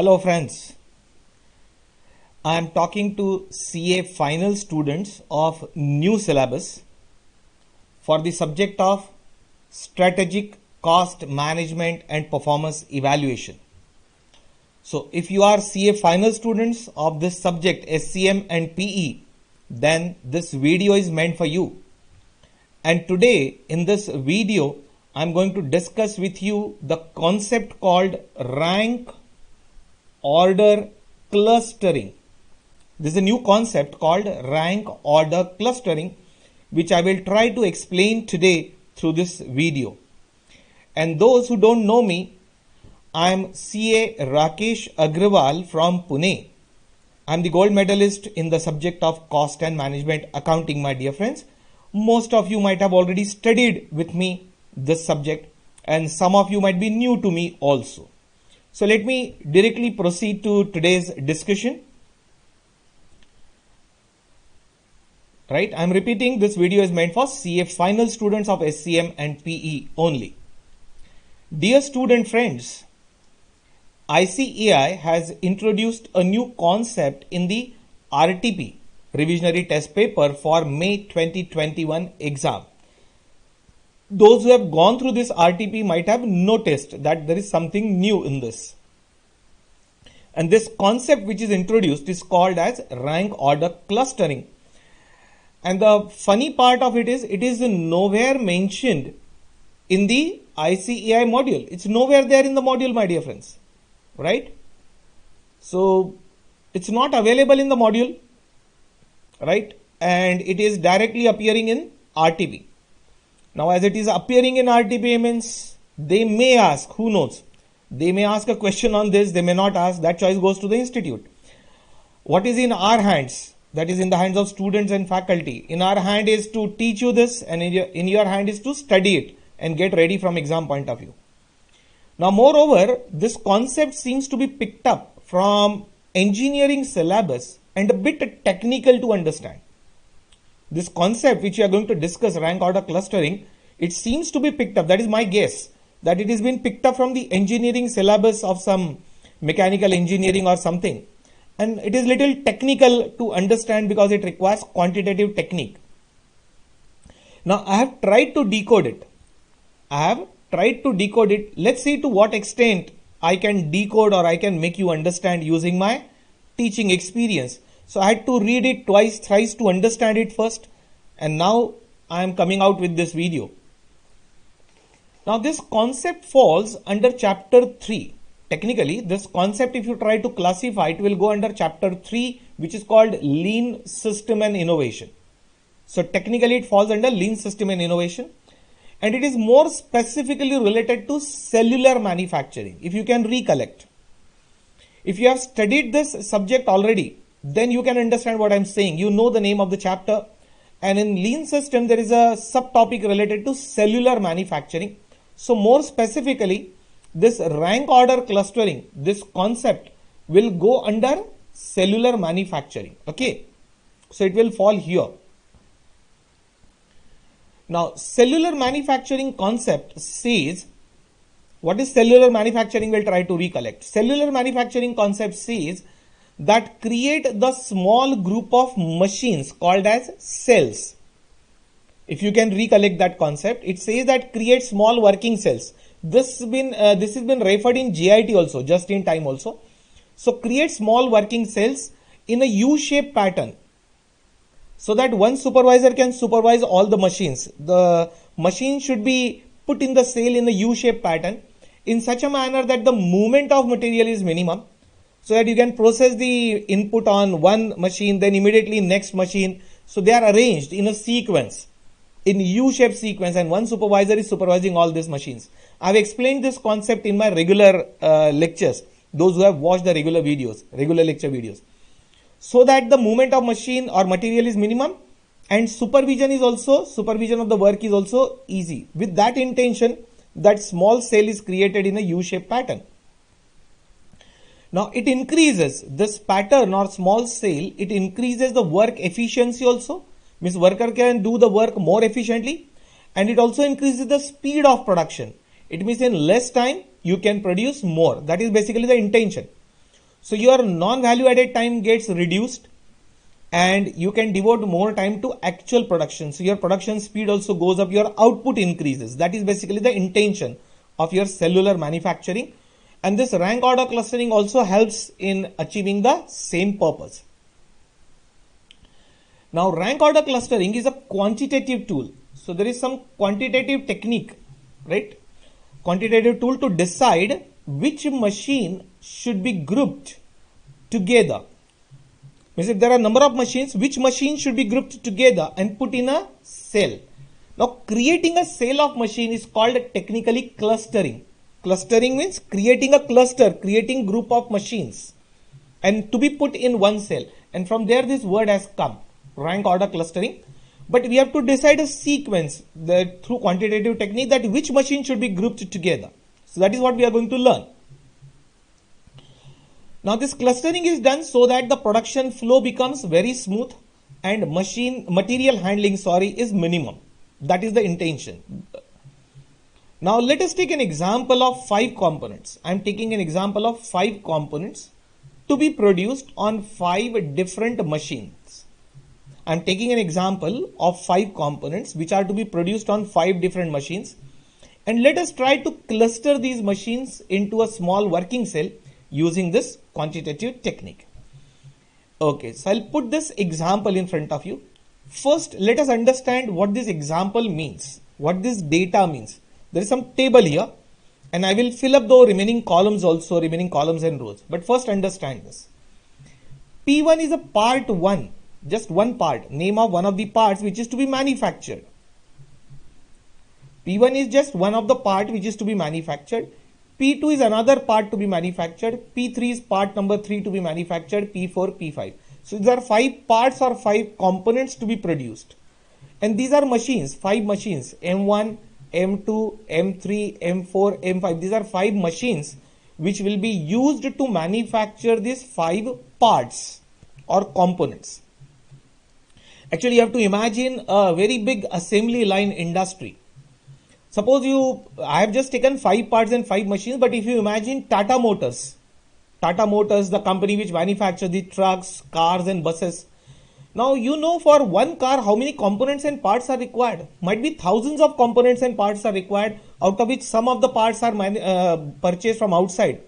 Hello friends, I am talking to CA final students of new syllabus for the subject of strategic cost management and performance evaluation. So if you are CA final students of this subject SCM and PE, then this video is meant for you. And today in this video, I am going to discuss with you the concept called rank order clustering. This is a new concept called rank order clustering, which I will try to explain today through this video. And those who don't know me, I am CA Rakesh Agrawal from Pune. I am the gold medalist in the subject of cost and management accounting, my dear friends. Most of you might have already studied with me this subject, and some of you might be new to me also. So let me directly proceed to today's discussion. Right, I am repeating, this video is meant for CA final students of SCM and PE only. Dear student friends, ICAI has introduced a new concept in the RTP, revisionary test paper for May 2021 exam. Those who have gone through this RTP might have noticed that there is something new in this. And this concept which is introduced is called as rank order clustering. And the funny part of it is nowhere mentioned in the ICAI module. It's nowhere there in the module, my dear friends. Right? So it's not available in the module. Right? And it is directly appearing in RTP. Now, as it is appearing in RTP means they may ask, who knows? They may ask a question on this, they may not ask. That choice goes to the institute. What is in our hands? That is in the hands of students and faculty. In our hand is to teach you this, and in your hand is to study it and get ready from exam point of view. Now, moreover, this concept seems to be picked up from engineering syllabus and a bit technical to understand. This concept which we are going to discuss, rank order clustering, it seems to be picked up, that is my guess, that it has been picked up from the engineering syllabus of some mechanical engineering or something. And it is little technical to understand because it requires quantitative technique. Now, I have tried to decode it. Let's see to what extent I can decode or I can make you understand using my teaching experience. So I had to read it twice, thrice to understand it first. And now I am coming out with this video. Now this concept falls under chapter 3. Technically, this concept, if you try to classify, it will go under chapter 3, which is called Lean System and Innovation. So technically, it falls under Lean System and Innovation. And it is more specifically related to cellular manufacturing, if you can recollect. If you have studied this subject already, then you can understand what I am saying. You know the name of the chapter. And in Lean System, there is a subtopic related to cellular manufacturing. So more specifically, this rank order clustering, this concept will go under cellular manufacturing. Okay. So it will fall here. Now, cellular manufacturing concept says, what is cellular manufacturing? We'll try to recollect. Cellular manufacturing concept says that create the small group of machines called as cells. If you can recollect that concept, it says that create small working cells. This has been referred in JIT also, just in time also. So create small working cells in a U-shaped pattern, so that one supervisor can supervise all the machines. The machine should be put in the cell in a U-shaped pattern in such a manner that the movement of material is minimum, so that you can process the input on one machine, then immediately next machine. So they are arranged in a sequence, in U-shaped sequence, and one supervisor is supervising all these machines. I have explained this concept in my regular lectures, those who have watched the regular lecture videos. So that the movement of machine or material is minimum, and supervision of the work is also easy. With that intention, that small cell is created in a U-shaped pattern. Now it increases this pattern or small cell, it increases the work efficiency also, means worker can do the work more efficiently, and it also increases the speed of production. It means in less time you can produce more. That is basically the intention. So your non-value added time gets reduced and you can devote more time to actual production. So your production speed also goes up, your output increases. That is basically the intention of your cellular manufacturing. And this rank order clustering also helps in achieving the same purpose. Now rank order clustering is a quantitative tool. So there is some quantitative technique, right? Quantitative tool to decide which machine should be grouped together. Means if there are a number of machines, which machine should be grouped together and put in a cell. Now creating a cell of machine is called technically clustering. Clustering means creating a cluster, creating group of machines and to be put in one cell. And from there this word has come, rank order clustering. But we have to decide a sequence through quantitative technique that which machine should be grouped together. So that is what we are going to learn. Now this clustering is done so that the production flow becomes very smooth and material handling is minimum. That is the intention. Now let us take an example of 5 components. I am taking an example of 5 components to be produced on 5 different machines. I am taking an example of 5 components which are to be produced on 5 different machines. And let us try to cluster these machines into a small working cell using this quantitative technique. Okay, so I'll put this example in front of you. First, let us understand what this example means, what this data means. There is some table here and I will fill up the remaining columns also, remaining columns and rows. But first understand this. P1 is a part 1, just one part, name of one of the parts which is to be manufactured. P1 is just one of the part which is to be manufactured. P2 is another part to be manufactured. P3 is part number 3 to be manufactured. P4, P5. So these are 5 parts or 5 components to be produced. And these are machines, 5 machines, M1, M2, M3, M4, M5. These are 5 machines which will be used to manufacture these 5 parts or components. Actually, you have to imagine a very big assembly line industry. Suppose I have just taken 5 parts and 5 machines, but if you imagine Tata Motors, the company which manufactures the trucks, cars and buses. Now you know for one car how many components and parts are required. Might be thousands of components and parts are required, out of which some of the parts are purchased from outside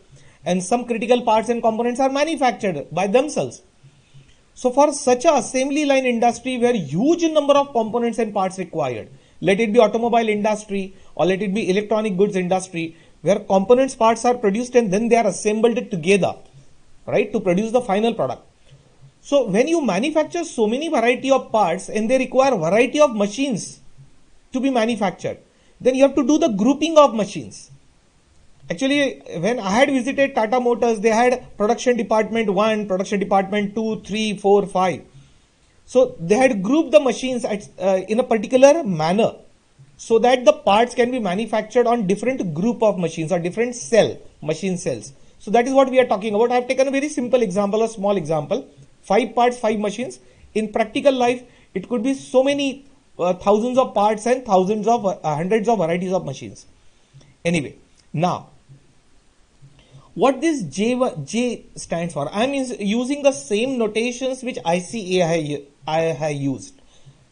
and some critical parts and components are manufactured by themselves. So for such a assembly line industry where huge number of components and parts required, let it be automobile industry or let it be electronic goods industry, where components parts are produced and then they are assembled together, right, to produce the final product. So when you manufacture so many variety of parts and they require variety of machines to be manufactured, then you have to do the grouping of machines. Actually, when I had visited Tata Motors, they had production department 1, production department 2, 3, 4, 5. So they had grouped the machines in a particular manner so that the parts can be manufactured on different group of machines or different machine cells. So that is what we are talking about. I have taken a very simple example, a small example, 5 parts, 5 machines. In practical life, it could be so many thousands of parts and thousands of hundreds of varieties of machines. Anyway, now what this J stands for, I am using the same notations which ICAI have used.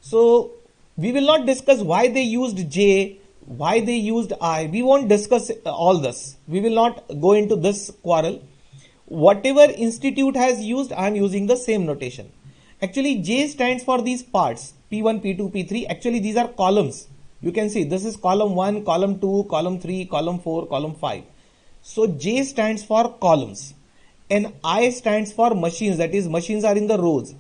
So we will not discuss why they used J, why they used I. We won't discuss all this. We will not go into this quarrel. Whatever institute has used, I am using the same notation. Actually, J stands for these parts, P1, P2, P3. Actually, these are columns. You can see this is column 1, column 2, column 3, column 4, column 5. So J stands for columns and I stands for machines, that is machines are in the rows.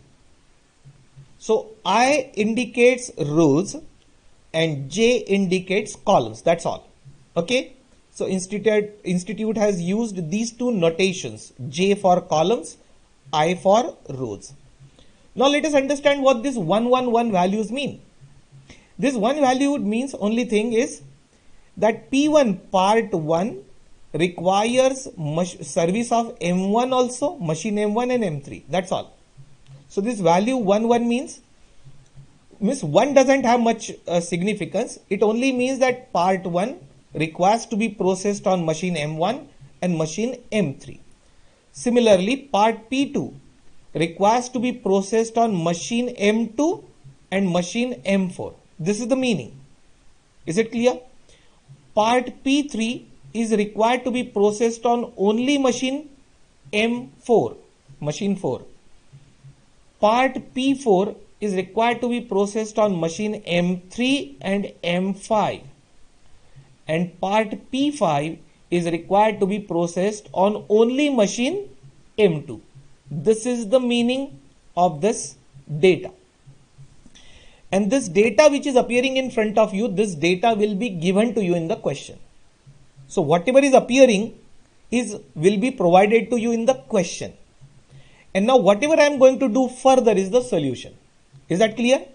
So I indicates rows and J indicates columns, that's all. Okay. So institute has used these two notations, J for columns, I for rows. Now let us understand what this 111 values mean. This one value means only thing is that P1 part 1 requires service of M1 also, machine M1 and M3. That's all. So this value 11 means 1 doesn't have much significance. It only means that part 1 requires to be processed on machine M1 and machine M3. Similarly, part P2 requires to be processed on machine M2 and machine M4. This is the meaning. Is it clear? Part P3 is required to be processed on only machine M4, machine 4. Part P4 is required to be processed on machine M3 and M5. And part P5 is required to be processed on only machine M2. This is the meaning of this data. And this data which is appearing in front of you, this data will be given to you in the question. So whatever is appearing will be provided to you in the question. And now whatever I am going to do further is the solution. Is that clear?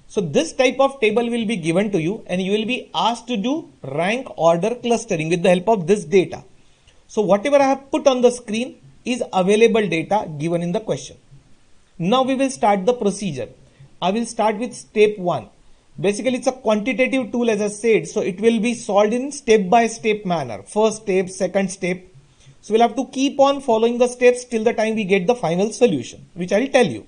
So this type of table will be given to you and you will be asked to do rank order clustering with the help of this data. So whatever I have put on the screen is available data given in the question. Now we will start the procedure. I will start with step 1. Basically it's a quantitative tool, as I said, so it will be solved in step by step manner. First step, second step. So we'll have to keep on following the steps till the time we get the final solution, which I will tell you.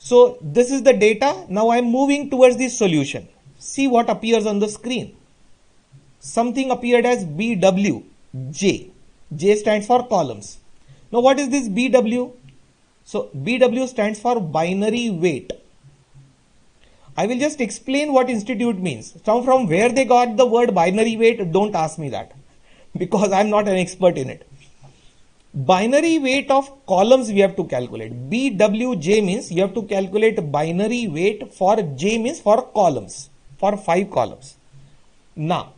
So this is the data. Now I am moving towards the solution. See what appears on the screen. Something appeared as BWJ. J stands for columns. Now what is this BW? So BW stands for binary weight. I will just explain what institute means. So from where they got the word binary weight, don't ask me that, because I am not an expert in it. Binary weight of columns we have to calculate. BWJ means you have to calculate binary weight for J means for columns, for 5 columns. Now,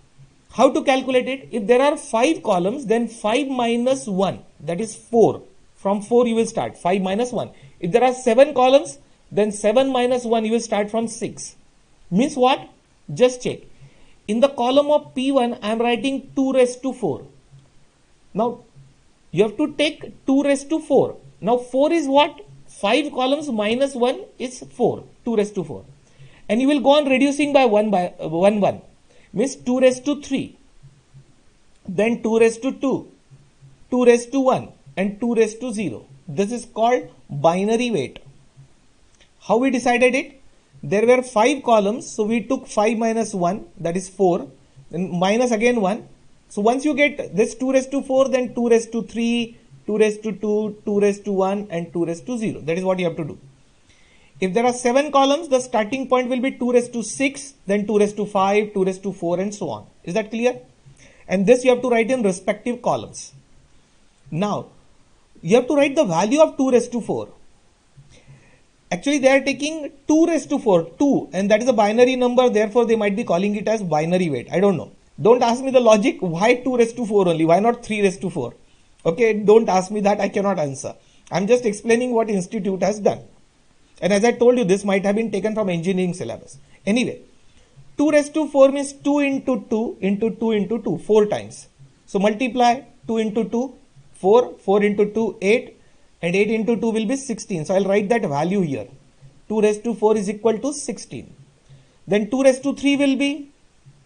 how to calculate it? If there are 5 columns, then 5 minus 1, that is 4. From 4 you will start, 5 minus 1. If there are 7 columns, then 7 minus 1 you will start from 6. Means what? Just check. In the column of P1, I am writing 2 raised to 4. Now, you have to take 2 raised to 4. Now 4 is what? 5 columns minus 1 is 4. 2 raised to 4. And you will go on reducing by 1. Means 2 raised to 3. Then 2 raised to 2. 2 raised to 1. And 2 raised to 0. This is called binary weight. How we decided it? There were 5 columns. So we took 5 minus 1. That is 4. Then minus again 1. So once you get this 2 raised to 4, then 2 raised to 3, 2 raised to 2, 2 raised to 1 and 2 raised to 0. That is what you have to do. If there are 7 columns, the starting point will be 2 raised to 6, then 2 raised to 5, 2 raised to 4 and so on. Is that clear? And this you have to write in respective columns. Now, you have to write the value of 2 raised to 4. Actually, they are taking 2 raised to 4, 2, and that is a binary number. Therefore, they might be calling it as binary weight. I don't know. Don't ask me the logic. Why 2 raised to 4 only? Why not 3 raised to 4? Okay, don't ask me that. I cannot answer. I'm just explaining what institute has done. And as I told you, this might have been taken from engineering syllabus. Anyway, 2 raised to 4 means 2 into 2 into 2 into 2, 4 times. So multiply 2 into 2, 4, 4 into 2, 8, and 8 into 2 will be 16. So I'll write that value here. 2 raised to 4 is equal to 16. Then 2 raised to 3 will be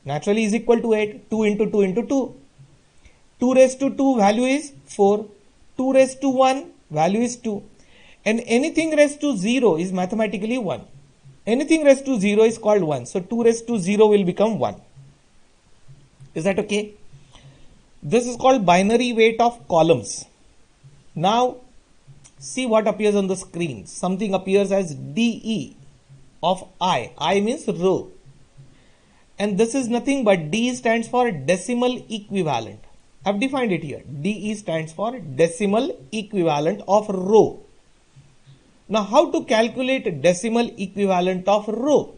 naturally is equal to 8. 2 into 2 into 2. 2 raised to 2 value is 4. 2 raised to 1 value is 2. And anything raised to 0 is mathematically 1. Anything raised to 0 is called 1. So 2 raised to 0 will become 1. Is that okay? This is called binary weight of columns. Now see what appears on the screen. Something appears as DE of I. I means row. And this is nothing but D stands for decimal equivalent. I've defined it here. DE stands for decimal equivalent of row. Now how to calculate decimal equivalent of row?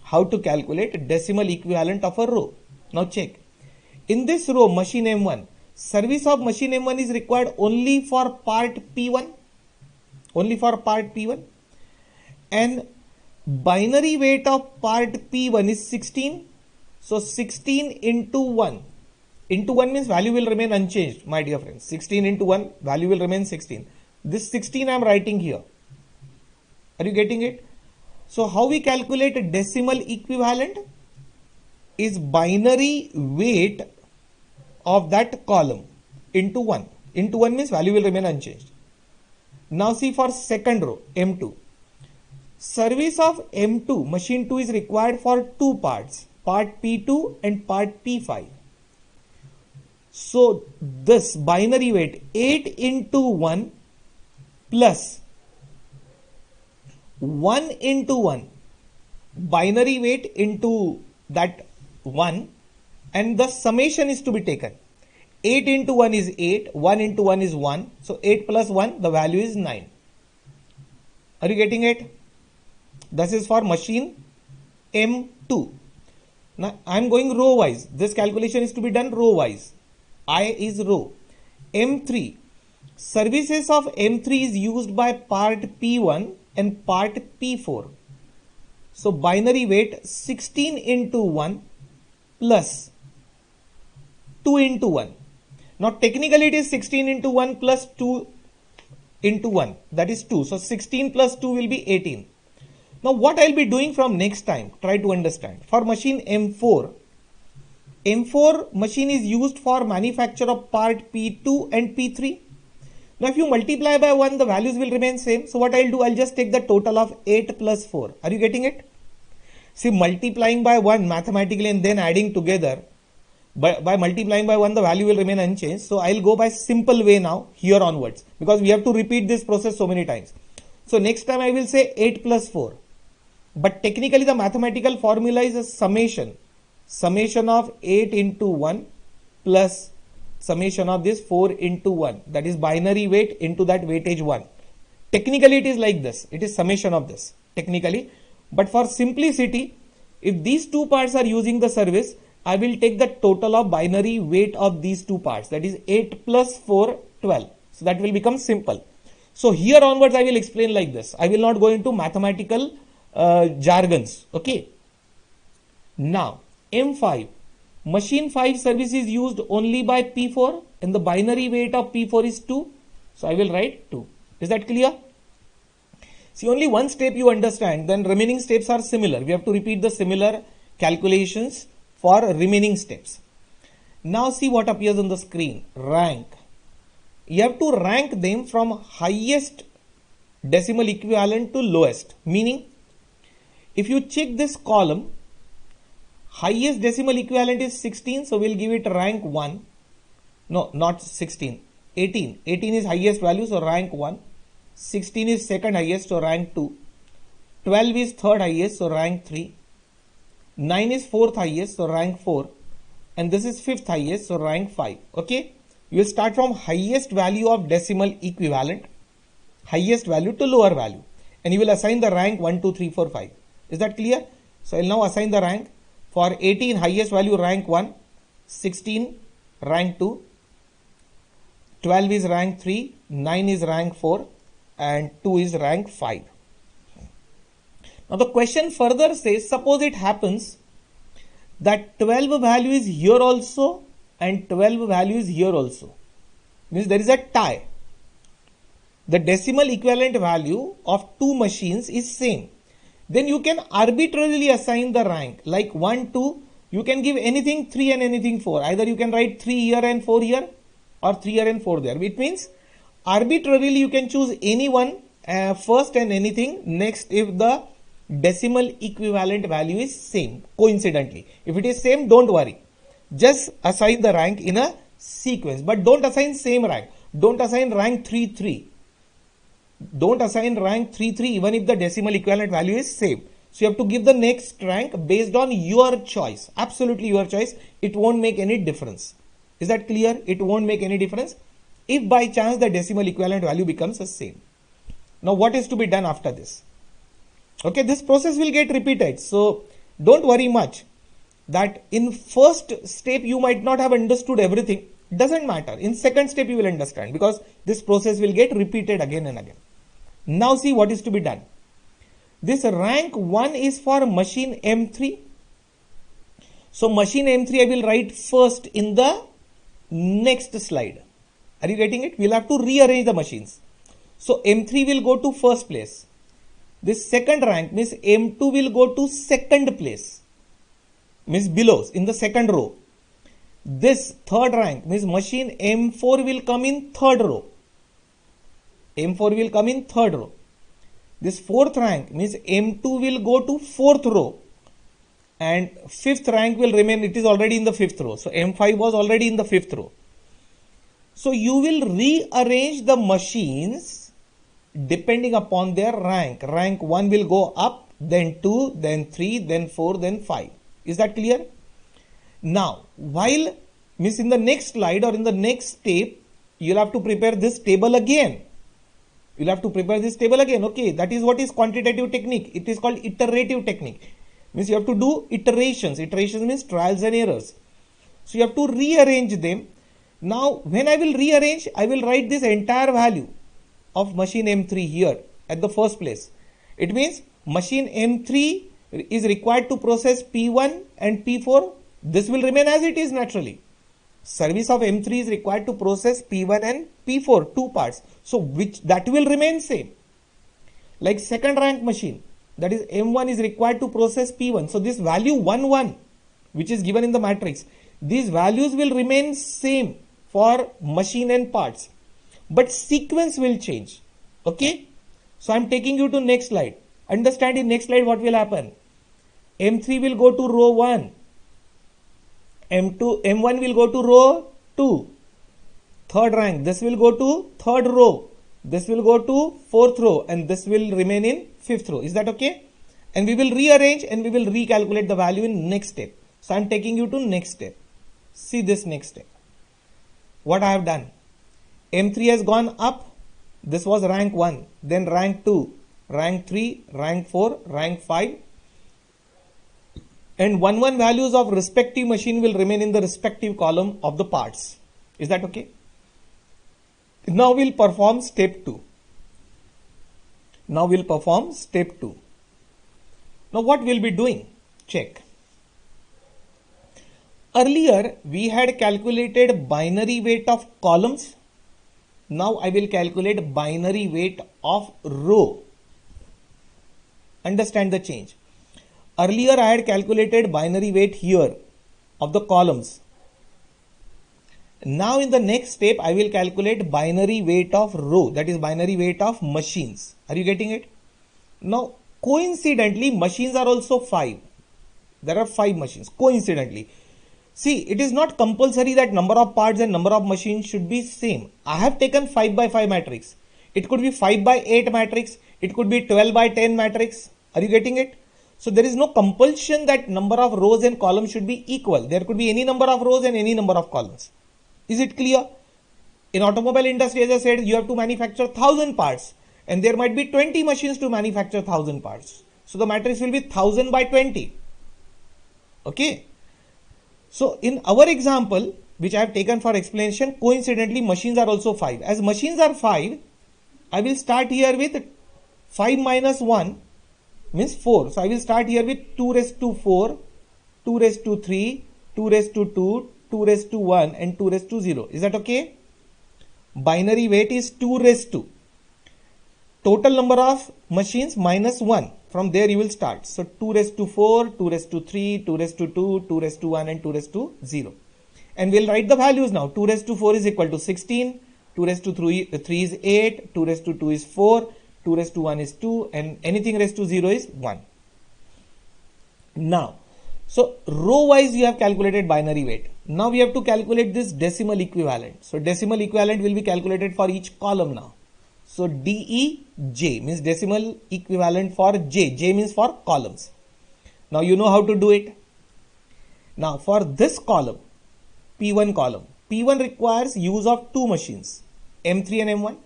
How to calculate decimal equivalent of a row? Now check. In this row, machine M1, service of machine M1 is required only for part P1. Only for part P1. And binary weight of part P1 is 16. So 16 into 1. Into 1 means value will remain unchanged, my dear friends. 16 into 1, value will remain 16. This 16 I am writing here. Are you getting it? So how we calculate a decimal equivalent is binary weight of that column into 1. Into 1 means value will remain unchanged. Now see for second row, M2. Service of M2, machine 2 is required for two parts, part P2 and part P5. So this binary weight 8 into 1 plus 1 into 1, binary weight into that 1, and the summation is to be taken. 8 into 1 is 8, 1 into 1 is 1, so 8 plus 1, the value is 9. Are you getting it? This is for machine M2. Now I am going row wise. This calculation is to be done row wise. I is row. M3. Services of M3 is used by part P1 and part P4. So binary weight 16 into 1 plus 2 into 1. Now technically it is 16 into 1 plus 2 into 1. That is 2. So 16 plus 2 will be 18. Now what I will be doing from next time, try to understand. For machine M4, M4 machine is used for manufacture of part P2 and P3. Now if you multiply by 1, the values will remain same. So what I'll do, I'll just take the total of 8 plus 4. Are you getting it? See, multiplying by 1 mathematically and then adding together, by multiplying by 1, the value will remain unchanged. So I'll go by simple way now here onwards, because we have to repeat this process so many times. So next time I will say 8 plus 4. But technically the mathematical formula is a summation. Summation of 8 into 1 plus summation of this 4 into 1. That is binary weight into that weightage 1. Technically it is like this. It is summation of this. Technically. But for simplicity, if these two parts are using the service, I will take the total of binary weight of these two parts. That is 8 plus 4, 12. So that will become simple. So here onwards I will explain like this. I will not go into mathematical jargons. Okay. Now M5. Machine 5 service is used only by P4 and the binary weight of P4 is 2. So I will write 2. Is that clear? See, only one step you understand, then remaining steps are similar. We have to repeat the similar calculations for remaining steps. Now see what appears on the screen. Rank. You have to rank them from highest decimal equivalent to lowest. Meaning, if you check this column, highest decimal equivalent is 16, so we'll give it rank 1. No, not 16, 18. 18 is highest value, so rank 1. 16 is second highest, so rank 2. 12 is third highest, so rank 3. 9 is fourth highest, so rank 4. And this is fifth highest, so rank 5. Okay? You will start from highest value of decimal equivalent, highest value to lower value. And you will assign the rank 1, 2, 3, 4, 5. Is that clear? So I will now assign the rank. For 18, highest value rank 1, 16 rank 2, 12 is rank 3, 9 is rank 4 and 2 is rank 5. Now the question further says, suppose it happens that 12 value is here also and 12 value is here also. Means there is a tie. The decimal equivalent value of two machines is same. Then you can arbitrarily assign the rank like 1, 2, you can give anything 3 and anything 4. Either you can write 3 here and 4 here or 3 here and 4 there. It means arbitrarily you can choose any one first and anything next if the decimal equivalent value is same coincidentally. If it is same, don't worry. Just assign the rank in a sequence, but don't assign same rank. Don't assign rank 3, 3. Don't assign rank 3, 3 even if the decimal equivalent value is same. So you have to give the next rank based on your choice. Absolutely your choice. It won't make any difference. Is that clear? It won't make any difference if by chance the decimal equivalent value becomes the same. Now what is to be done after this? Okay, this process will get repeated. So don't worry much that in first step you might not have understood everything. Doesn't matter. In second step you will understand because this process will get repeated again and again. Now see what is to be done. This rank 1 is for machine M3. So machine M3 I will write first in the next slide. Are you getting it? We will have to rearrange the machines. So M3 will go to first place. This second rank means M2 will go to second place. Means below in the second row. This third rank means machine M4 will come in third row. M4 will come in third row. This fourth rank means M2 will go to fourth row. And fifth rank will remain, it is already in the fifth row. So M5 was already in the fifth row. So you will rearrange the machines depending upon their rank. Rank 1 will go up, then 2, then 3, then 4, then 5. Is that clear? Now, while means in the next slide or in the next step, you'll have to prepare this table again. You'll have to prepare this table again. Okay, that is what is quantitative technique. It is called iterative technique. Means you have to do iterations. Iterations means trials and errors. So you have to rearrange them. Now, when I will rearrange, I will write this entire value of machine M3 here at the first place. It means machine M3 is required to process P1 and P4. This will remain as it is naturally. Service of M3 is required to process P1 and P4, two parts. So that will remain same. Like second rank machine, that is M1 is required to process P1. So this value 1, 1, which is given in the matrix, these values will remain same for machine and parts. But sequence will change. Okay. So I am taking you to next slide. Understand in next slide what will happen. M3 will go to row 1. M1 will go to row 2. Third rank, this will go to third row. This will go to fourth row and this will remain in fifth row. Is that okay? And we will rearrange and we will recalculate the value in next step. So I am taking you to next step. See this next step. What I have done. M3 has gone up. This was rank 1. Then rank 2, rank 3, rank 4, rank 5. And 1, 1 values of respective machine will remain in the respective column of the parts. Is that okay? Now we'll perform step 2. Now we'll perform step 2. Now what we'll be doing? Check. Earlier we had calculated binary weight of columns. Now I will calculate binary weight of row. Understand the change. Earlier I had calculated binary weight here of the columns. Now in the next step I will calculate binary weight of row, that is binary weight of machines. Are you getting it? Now coincidentally machines are also 5. There are 5 machines coincidentally. See, it is not compulsory that number of parts and number of machines should be same. I have taken 5 by 5 matrix. It could be 5 by 8 matrix. It could be 12 by 10 matrix. Are you getting it? So there is no compulsion that number of rows and columns should be equal. There could be any number of rows and any number of columns. Is it clear? In automobile industry, as I said, you have to manufacture 1000 parts and there might be 20 machines to manufacture 1000 parts. So the matrix will be 1000 by 20. Okay. So in our example, which I have taken for explanation, coincidentally machines are also 5. As machines are 5, I will start here with 5 minus 1 means 4. So I will start here with 2 raised to 4, 2 raised to 3, 2 raised to 2, 2 raised to 1 and 2 raised to 0. Is that okay? Binary weight is 2 raised to. Total number of machines minus 1. From there you will start. So 2 raised to 4, 2 raised to 3, 2 raised to 2, 2 raised to 1 and 2 raised to 0. And we'll write the values now. 2 raised to 4 is equal to 16, 2 raised to 3 is 8, 2 raised to 2 is 4, 2 raised to 1 is 2 and anything raised to 0 is 1. Now, so row wise you have calculated binary weight. Now we have to calculate this decimal equivalent. So decimal equivalent will be calculated for each column now. So DEJ means decimal equivalent for J. J means for columns. Now you know how to do it. Now for this column, P1 column, P1 requires use of 2 machines, M3 and M1.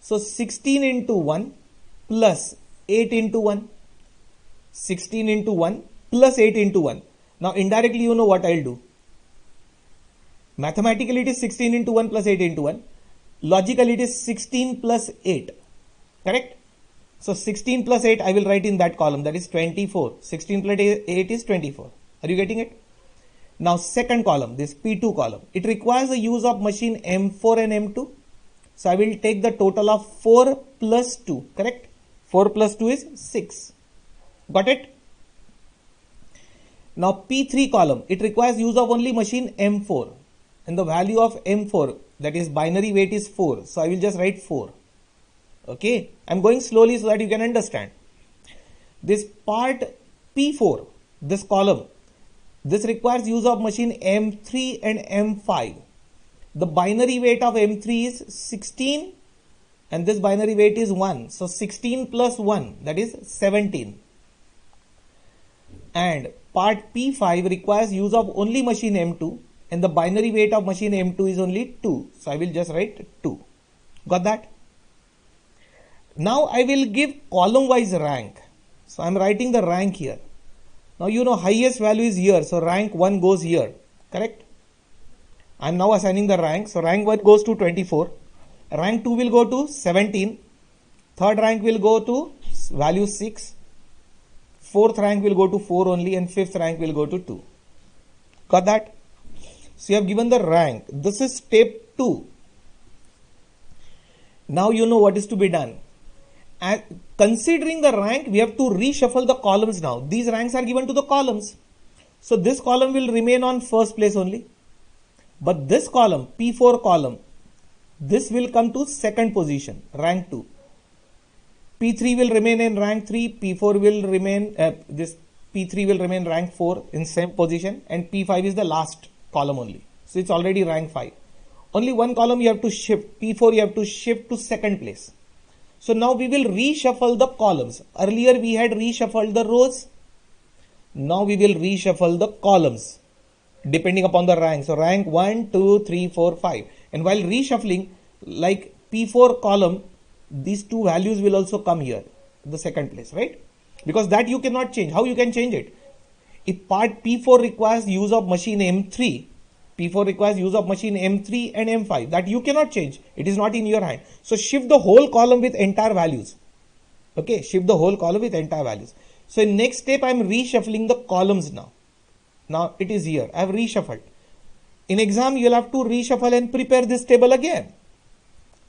So 16 into 1 plus 8 into 1. 16 into 1 plus 8 into 1. Now indirectly you know what I'll do. Mathematically it is 16 into 1 plus 8 into 1. Logically it is 16 plus 8. Correct? So 16 plus 8 I will write in that column, that is 24. 16 plus 8 is 24. Are you getting it? Now second column, this P2 column, it requires the use of machine M4 and M2. So I will take the total of 4 plus 2. Correct? 4 plus 2 is 6. Got it? Now P3 column, it requires use of only machine M4, and the value of M4, that is binary weight, is 4. So I will just write 4. Okay, I'm going slowly so that you can understand. This part P4, this column, this requires use of machine M3 and M5. The binary weight of M3 is 16 and this binary weight is 1. So 16 plus 1, that is 17. And part P5 requires use of only machine M2 and the binary weight of machine M2 is only 2. So I will just write 2. Got that? Now I will give column wise rank. So I am writing the rank here. Now you know highest value is here. So rank 1 goes here. Correct? I am now assigning the rank. So rank 1 goes to 24. Rank 2 will go to 17. Third rank will go to value 6. Fourth rank will go to 4 only and fifth rank will go to 2. Got that? So you have given the rank. This is step 2. Now you know what is to be done. And considering the rank, we have to reshuffle the columns now. These ranks are given to the columns. So this column will remain on first place only. But this column, P4 column, this will come to second position, rank 2. P3 will remain in rank 3, P4 will remain, this P3 will remain rank 4 in same position, and P5 is the last column only. So it's already rank 5. Only one column you have to shift, P4 you have to shift to second place. So now we will reshuffle the columns. Earlier we had reshuffled the rows. Now we will reshuffle the columns depending upon the rank. So rank 1, 2, 3, 4, 5. And while reshuffling, like P4 column, these two values will also come here, the second place, right? Because that you cannot change. How you can change it? If part P4 requires use of machine M3, P4 requires use of machine M3 and M5. That you cannot change. It is not in your hand. So shift the whole column with entire values. Okay, shift the whole column with entire values. So in next step, I am reshuffling the columns now. Now it is here. I have reshuffled. In exam, you will have to reshuffle and prepare this table again.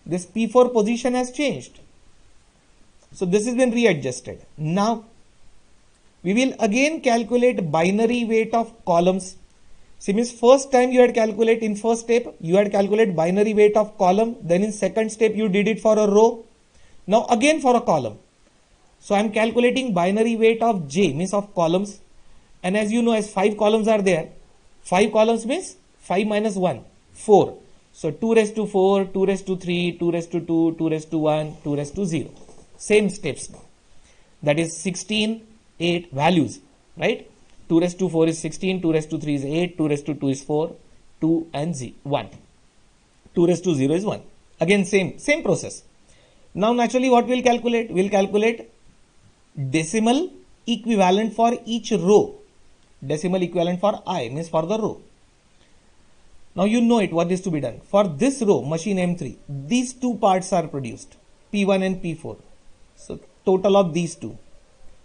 This P4 position has changed. So this has been readjusted. Now we will again calculate binary weight of columns. See, means first time you had calculate in first step, you had calculate binary weight of column. Then in second step, you did it for a row. Now again for a column. So I am calculating binary weight of J, means of columns. And as you know, as 5 columns are there, 5 columns means 5 minus 1, 4. So 2 raised to 4, 2 raised to 3, 2 raised to 2, 2 raised to 1, 2 raised to 0. Same steps now. That is 16, 8 values, right? 2 raised to 4 is 16, 2 raised to 3 is 8, 2 raised to 2 is 4, 2 and 1. 2 raised to 0 is 1. Again same process. Now naturally what we'll calculate? We'll calculate decimal equivalent for each row. Decimal equivalent for I, means for the row. Now you know it, what is to be done. For this row, machine M3, these two parts are produced, P1 and P4. So total of these two,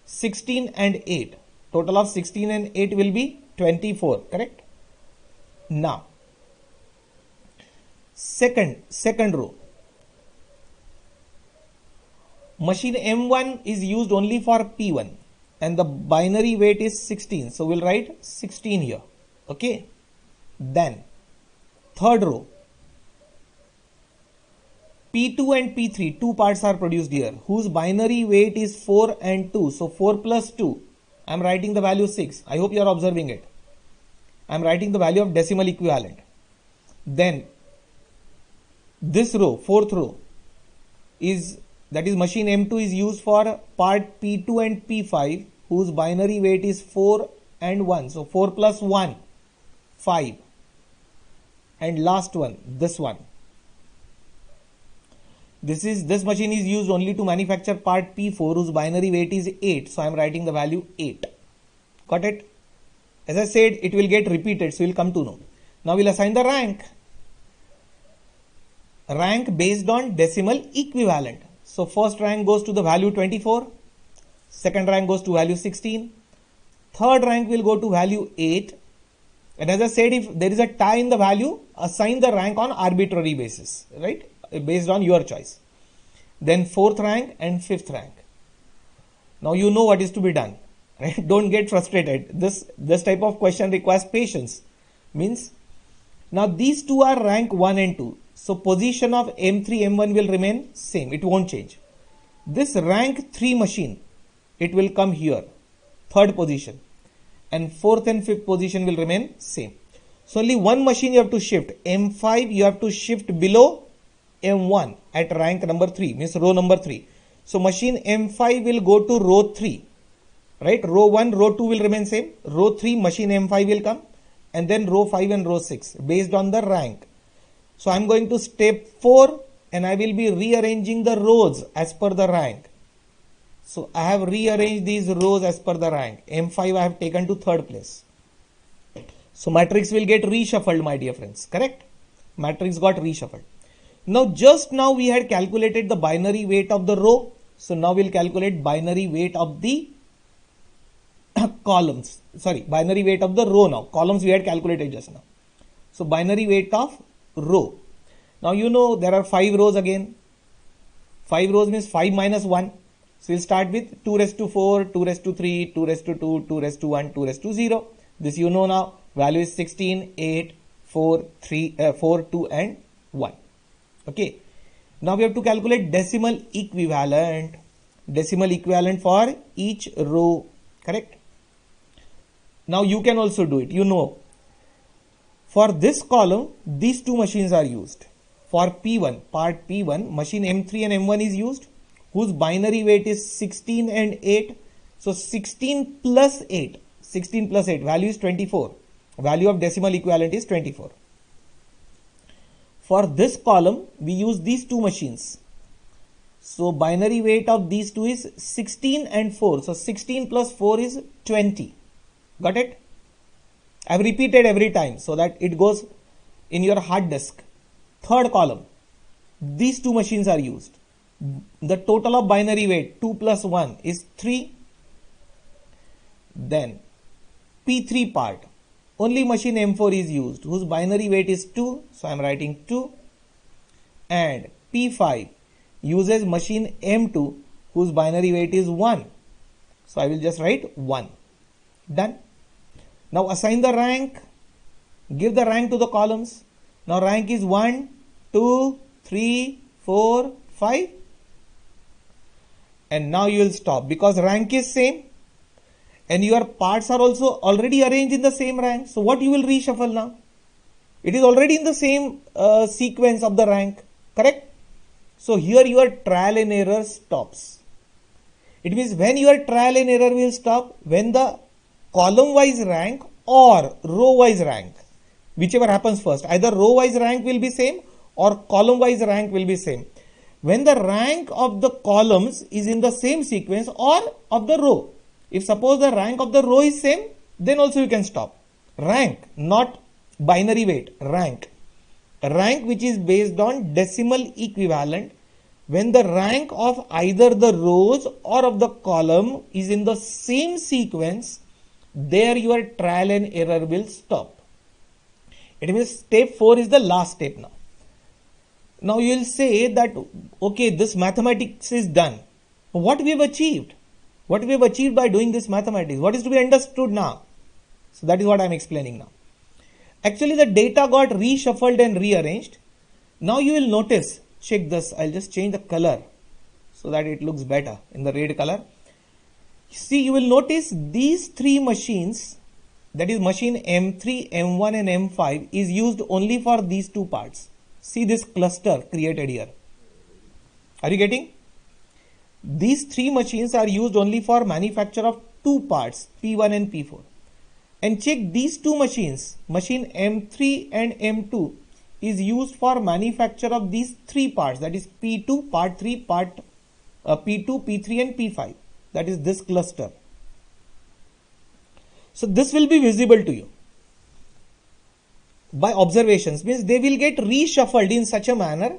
16 and 8. Total of 16 and 8 will be 24, correct? Now, second row. Machine M1 is used only for P1 and the binary weight is 16. So we'll write 16 here, okay? Then, third row, P2 and P3, two parts are produced here, whose binary weight is 4 and 2. So 4 plus 2, I am writing the value 6. I hope you are observing it. I am writing the value of decimal equivalent. Then, this row, fourth row, that is machine M2 is used for part P2 and P5, whose binary weight is 4 and 1. So 4 plus 1, 5. And last one, this one. This machine is used only to manufacture part P4, whose binary weight is 8. So I am writing the value 8. Got it? As I said, it will get repeated, so you will come to know. Now we'll assign the rank. Rank based on decimal equivalent. So first rank goes to the value 24. Second rank goes to value 16. Third rank will go to value 8. And as I said, if there is a tie in the value, assign the rank on arbitrary basis, right? Based on your choice. Then fourth rank and fifth rank. Now you know what is to be done. right? Don't get frustrated. This type of question requires patience. Means now these two are rank 1 and 2. So position of M3, M1 will remain same. It won't change. This rank 3 machine, it will come here, third position, and fourth and fifth position will remain same. So only one machine you have to shift. M5 you have to shift below M1 at rank number 3, means row number 3. So machine M5 will go to row 3, right? Row 1, row 2 will remain same. Row 3, machine M5 will come, and then row 5 and row 6 based on the rank. So I am going to step 4 and I will be rearranging the rows as per the rank. So I have rearranged these rows as per the rank. M5 I have taken to third place. So matrix will get reshuffled, my dear friends, correct? Matrix got reshuffled. Now just now we had calculated the binary weight of the row. So now we'll calculate binary weight of the columns. Sorry, binary weight of the row now. Columns we had calculated just now. So binary weight of row. Now you know there are 5 rows again. 5 rows means 5 minus 1. So we'll start with 2 raised to 4, 2 raised to 3, 2 raised to 2, 2 raised to 1, 2 raised to 0. This you know now. Value is 16, 8, 4, 2 and 1. Okay. Now we have to calculate decimal equivalent. Decimal equivalent for each row. Correct? Now you can also do it. You know. For this column, these two machines are used. For P1, part P1, machine M3 and M1 is used, whose binary weight is 16 and 8. So 16 plus 8, 16 plus 8, value is 24. Value of decimal equivalent is 24. For this column, we use these two machines. So binary weight of these two is 16 and 4. So 16 plus 4 is 20. Got it? I have repeated every time so that it goes in your hard disk. Third column, these two machines are used. The total of binary weight 2 plus 1 is 3. Then P3 part, only machine M4 is used, whose binary weight is 2. So I am writing 2. And P5 uses machine M2, whose binary weight is 1. So I will just write 1. Done. Now assign the rank. Give the rank to the columns. Now rank is 1, 2, 3, 4, 5. And now you will stop because rank is same. And your parts are also already arranged in the same rank. So what you will reshuffle now? It is already in the same sequence of the rank. Correct? So here your trial and error stops. It means when your trial and error will stop, when the column wise rank or row wise rank, whichever happens first, either row wise rank will be same or column wise rank will be same. When the rank of the columns is in the same sequence or of the row. If suppose the rank of the row is same, then also you can stop. Rank, not binary weight, rank. Rank which is based on decimal equivalent. When the rank of either the rows or of the column is in the same sequence, there your trial and error will stop. It means step 4 is the last step now. Now you will say that, okay, this mathematics is done. What we have achieved? What we have achieved by doing this mathematics? What is to be understood now? So that is what I am explaining now. Actually the data got reshuffled and rearranged. Now you will notice, check this, I'll just change the color so that it looks better in the red color. See, you will notice these three machines, that is machine M3, M1 and M5 is used only for these two parts. See this cluster created here. Are you getting? These three machines are used only for manufacture of two parts, P1 and P4. And check these two machines, machine M3 and M2 is used for manufacture of these three parts, that is P2, part 3, part P2, P3 and P5. That is this cluster. So this will be visible to you by observations, means they will get reshuffled in such a manner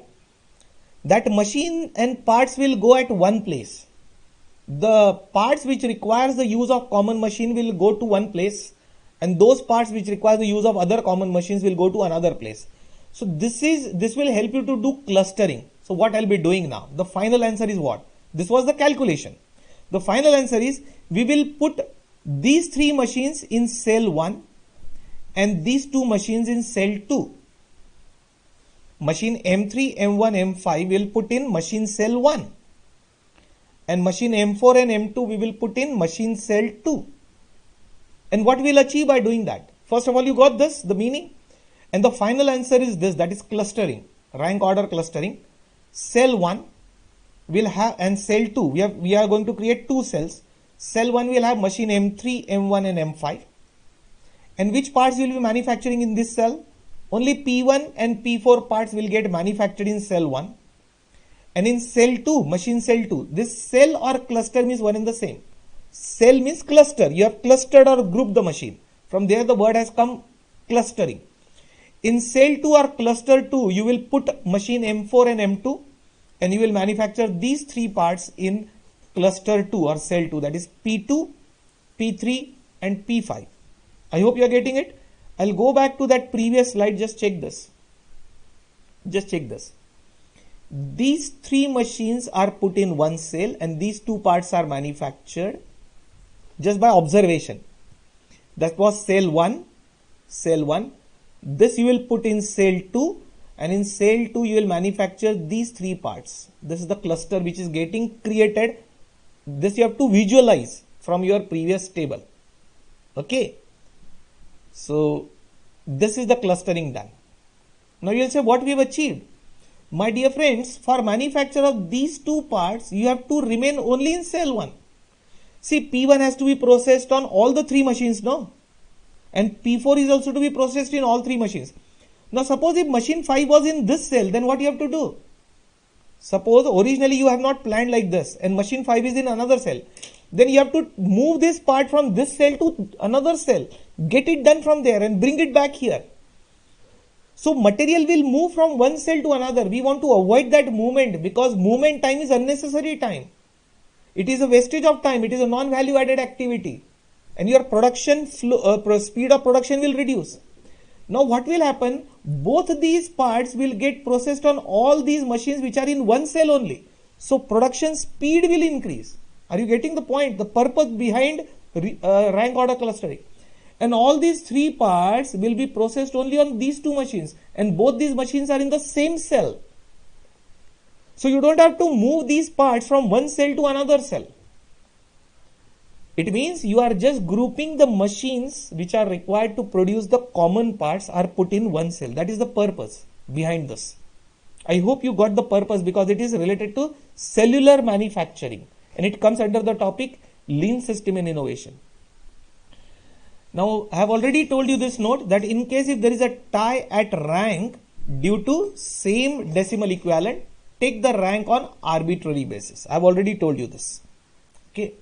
that machine and parts will go at one place. The parts which requires the use of common machine will go to one place, and those parts which require the use of other common machines will go to another place. So this will help you to do clustering. So what I'll be doing now? The final answer is what? This was the calculation. The final answer is we will put these three machines in cell 1 and these two machines in cell 2. Machine M3, M1, M5 will put in machine cell 1, and machine M4 and M2 we will put in machine cell 2. And what we'll achieve by doing that? First of all, you got this, the meaning, and the final answer is this, that is clustering, rank order clustering. Cell 1 will have, and cell 2, we are going to create two cells. Cell 1 will have machine M3, M1 and M5. And which parts will be manufacturing in this cell? Only P1 and P4 parts will get manufactured in cell 1. And in cell 2, machine cell 2, this cell or cluster means one and the same. Cell means cluster. You have clustered or grouped the machine. From there the word has come, clustering. In cell 2 or cluster 2, you will put machine M4 and M2, and you will manufacture these three parts in cluster 2 or cell 2, that is P2, P3 and P5. I hope you are getting it. I'll go back to that previous slide. Just check this. Just check this. These three machines are put in one cell and these two parts are manufactured just by observation. That was cell 1. Cell 1. This you will put in cell 2, and in cell 2 you will manufacture these three parts. This is the cluster which is getting created. This you have to visualize from your previous table. Okay. So this is the clustering done. Now you will say, what we have achieved? My dear friends, for manufacture of these two parts, you have to remain only in cell 1. See, P1 has to be processed on all the three machines, no? And P4 is also to be processed in all three machines. Now suppose if machine 5 was in this cell, then what you have to do? Suppose originally you have not planned like this and machine 5 is in another cell. Then you have to move this part from this cell to another cell, get it done from there and bring it back here. So material will move from one cell to another. We want to avoid that movement because movement time is unnecessary time. It is a wastage of time. It is a non-value added activity. And your production flow, speed of production will reduce. Now what will happen? Both these parts will get processed on all these machines which are in one cell only. So production speed will increase. Are you getting the point? The purpose behind rank order clustering. And all these three parts will be processed only on these two machines. And both these machines are in the same cell. So you don't have to move these parts from one cell to another cell. It means you are just grouping the machines which are required to produce the common parts are put in one cell. That is the purpose behind this. I hope you got the purpose because it is related to cellular manufacturing. And it comes under the topic lean system and innovation. Now I have already told you this note that in case if there is a tie at rank due to same decimal equivalent, take the rank on arbitrary basis. I have already told you this. Okay.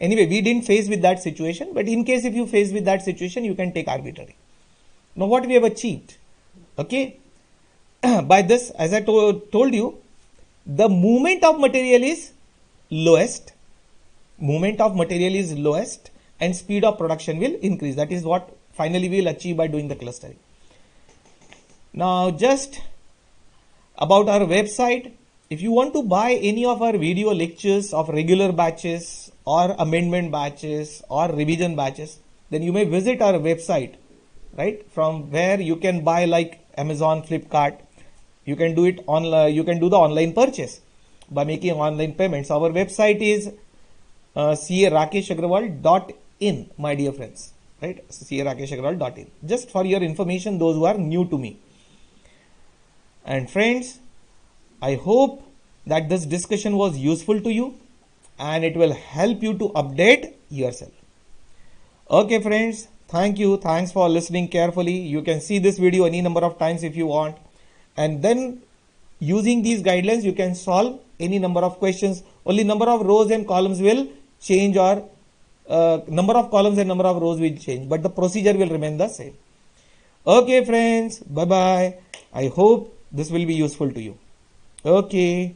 Anyway, we didn't face with that situation, but in case if you face with that situation, you can take arbitrary. Now what we have achieved? Okay. By this, as I told you, the movement of material is lowest. Movement of material is lowest and speed of production will increase. That is what finally we will achieve by doing the clustering. Now just about our website, if you want to buy any of our video lectures of regular batches or amendment batches or revision batches, then you may visit our website, right? From where you can buy like Amazon, Flipkart. You can do it online. You can do the online purchase by making online payments. Our website is carakeshagrawal.in, my dear friends, right? carakeshagrawal.in. Just for your information, those who are new to me. And friends, I hope that this discussion was useful to you and it will help you to update yourself. Okay friends, thank you. Thanks for listening carefully. You can see this video any number of times if you want. And then using these guidelines, you can solve any number of questions. Only number of rows and columns will change, or number of columns and number of rows will change, but the procedure will remain the same. Okay friends, bye bye. I hope this will be useful to you. Okay.